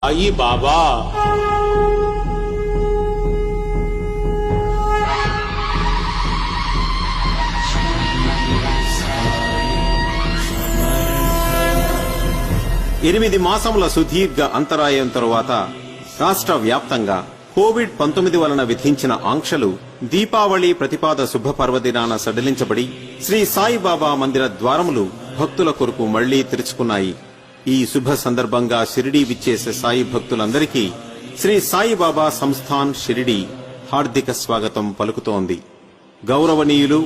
సాయి బాబా ఎనిమిది మాసముల సుదీర్ఘ అంతరాయం తరువాత రాష్ట్ర వ్యాప్తంగా కోవిడ్-19 వలన విధించిన ఆంక్షలు దీపావళి ప్రతిపాద శుభ పర్వదినాన సడలించబడి శ్రీ సాయిబాబా మందిర ద్వారములు భక్తుల కొరకు మళ్లీ తెరుచుకున్నాయి. ఈ శుభ సందర్భంగా షిరిడీ విచ్చేసే సాయి భక్తులందరికీ శ్రీ సాయిబాబా సంస్థాన్ షిరిడీ హార్దిక స్వాగతం పలుకుతోంది. గౌరవనీయులు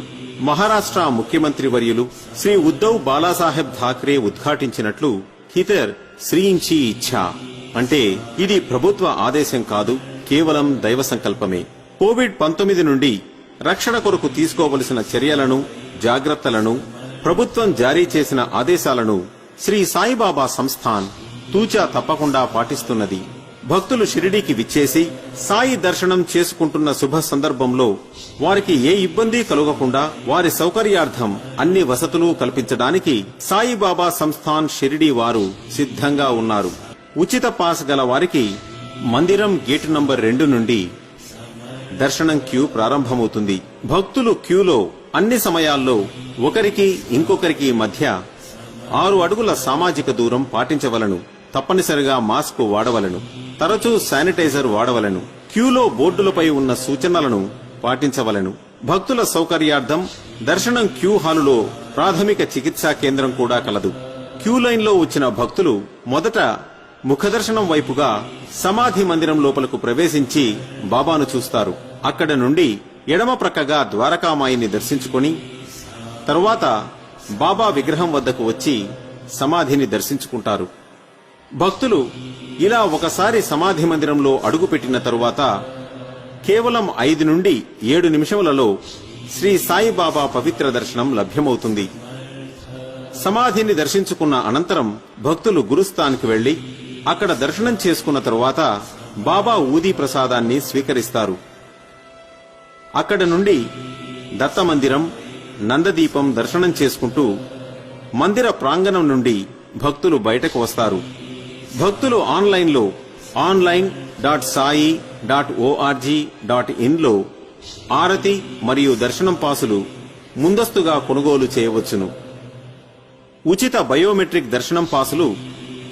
మహారాష్ట్ర ముఖ్యమంత్రి వర్యులు శ్రీ ఉద్ధవ్ బాలాసాహెబ్ ఠాక్రే ఉద్ఘాటించినట్లు హితర్ శ్రీయించి ఇచ్ఛా అంటే ఇది ప్రభుత్వ ఆదేశం కాదు, కేవలం దైవ సంకల్పమే. కోవిడ్-19 నుండి రక్షణ కొరకు తీసుకోవలసిన చర్యలను, జాగ్రత్తలను, ప్రభుత్వం జారీ చేసిన ఆదేశాలను శ్రీ సాయిబాబా సంస్థాన్ తూచా తప్పకుండా పాటిస్తున్నది. భక్తులు షిరిడీకి విచ్చేసి సాయి దర్శనం చేసుకుంటున్న శుభ సందర్భంలో వారికి ఏ ఇబ్బంది కలుగకుండా వారి సౌకర్యార్థం అన్ని వసతులు కల్పించడానికి సాయిబాబా సంస్థాన్ షిరిడీ వారు సిద్ధంగా ఉన్నారు. ఉచిత పాస్ గల వారికి మందిరం గేటు నంబర్ 2 నుండి దర్శనం క్యూ ప్రారంభమవుతుంది. భక్తులు క్యూలో అన్ని సమయాల్లో ఒకరికి ఇంకొకరికి మధ్య 6 అడుగుల సామాజిక దూరం పాటించవలను. తప్పనిసరిగా మాస్క్ వాడవలను. తరచూ శానిటైజర్ వాడవలను. క్యూలో బోర్డులపై ఉన్న సూచనలను పాటించవలను. భక్తుల సౌకర్యార్థం దర్శనం క్యూ హాలులో ప్రాథమిక చికిత్సా కేంద్రం కూడా కలదు. క్యూ లైన్లో వచ్చిన భక్తులు మొదట ముఖదర్శనం వైపుగా సమాధి మందిరం లోపలకు ప్రవేశించి బాబాను చూస్తారు. అక్కడ నుండి ఎడమ ప్రక్కగా ద్వారకామాయిని దర్శించుకుని తరువాత బాబా విగ్రహం వద్దకు వచ్చి సమాధిని దర్శించుకుంటారు. భక్తులు ఇలా ఒకసారి సమాధి మందిరంలో అడుగుపెట్టిన తరువాత కేవలం 5 నుండి 7 నిమిషములలో శ్రీ సాయిబాబా పవిత్ర దర్శనం లభ్యమవుతుంది. సమాధిని దర్శించుకున్న అనంతరం భక్తులు గురుస్థాన్కి వెళ్లి అక్కడ దర్శనం చేసుకున్న తరువాత బాబా ఊదీ ప్రసాదాన్ని స్వీకరిస్తారు. అక్కడ నుండి దత్తమందిరం, నందదీపం దర్శనం చేసుకుంటూ మందిర ప్రాంగణం నుండి భక్తులు బయటకు వస్తారు. భక్తులు ఆన్లైన్లో online.sai.org.in లో ఆరతి మరియు దర్శనం పాసులు ముందస్తుగా కొనుగోలు చేయవచ్చును. ఉచిత బయోమెట్రిక్ దర్శనం పాసులు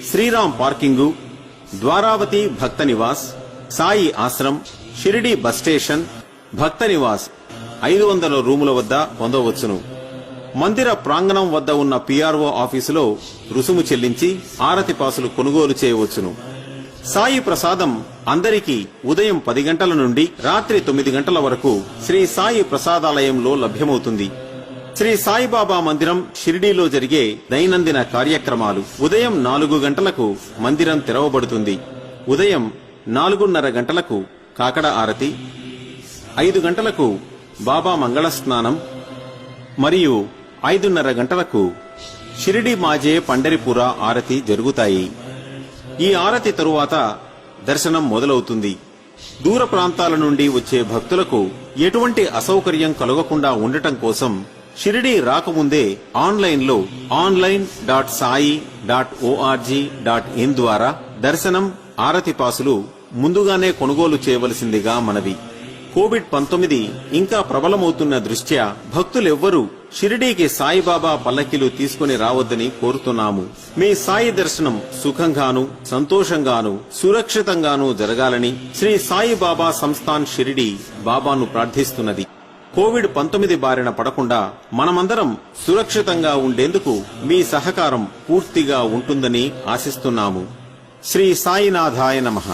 శ్రీరామ్ పార్కింగు, ద్వారావతి భక్త నివాస్, సాయి ఆశ్రమ్, షిరిడీ బస్ స్టేషన్, భక్త నివాస్ 500 రూముల వద్ద పొందవచ్చును. మందిర ప్రాంగణం వద్ద ఉన్న PRO ఆఫీసులో రుసుము చెల్లించి ఆరతి పాసులు కొనుగోలు చేయవచ్చును. సాయి ప్రసాదం అందరికీ ఉదయం 10 గంటల నుండి రాత్రి 9 గంటల వరకు శ్రీ సాయి ప్రసాదాలయంలో లభ్యమవుతుంది. శ్రీ సాయిబాబా మందిరం షిరిడీలో జరిగే దైనందిన కార్యక్రమాలు: ఉదయం 4 గంటలకు మందిరం తెరవబడుతుంది. ఉదయం 4:30 గంటలకు కాకడ ఆరతి, 5 గంటలకు బాబా మంగళ స్నానం మరియు 5:30 గంటలకు షిరిడి మాజే పండరిపుర ఆరతి జరుగుతాయి. ఈ ఆరతి తరువాత దర్శనం మొదలవుతుంది. దూర ప్రాంతాల నుండి వచ్చే భక్తులకు ఎటువంటి అసౌకర్యం కలగకుండా ఉండటం కోసం షిరిడి రాకముందే ఆన్లైన్లో online.sai.org.in ద్వారా దర్శనం, ఆరతి పాసులు ముందుగానే కొనుగోలు చేయవలసిందిగా మనవి. కోవిడ్-19 ఇంకా ప్రబలమవుతున్న దృష్ట్యా భక్తులెవ్వరూ షిరిడీకి సాయిబాబా పల్లకిలు తీసుకుని రావద్దని కోరుతున్నాము. మీ సాయి దర్శనం సుఖంగాను, సంతోషంగాను, సురక్షితంగాను జరగాలని శ్రీ సాయిబాబా సంస్థాన్ షిరిడీ బాబాను ప్రార్థిస్తున్నది. కోవిడ్-19 బారిన పడకుండా మనమందరం సురక్షితంగా ఉండేందుకు మీ సహకారం పూర్తిగా ఉంటుందని ఆశిస్తున్నాము. శ్రీ సాయినాథాయ నమః.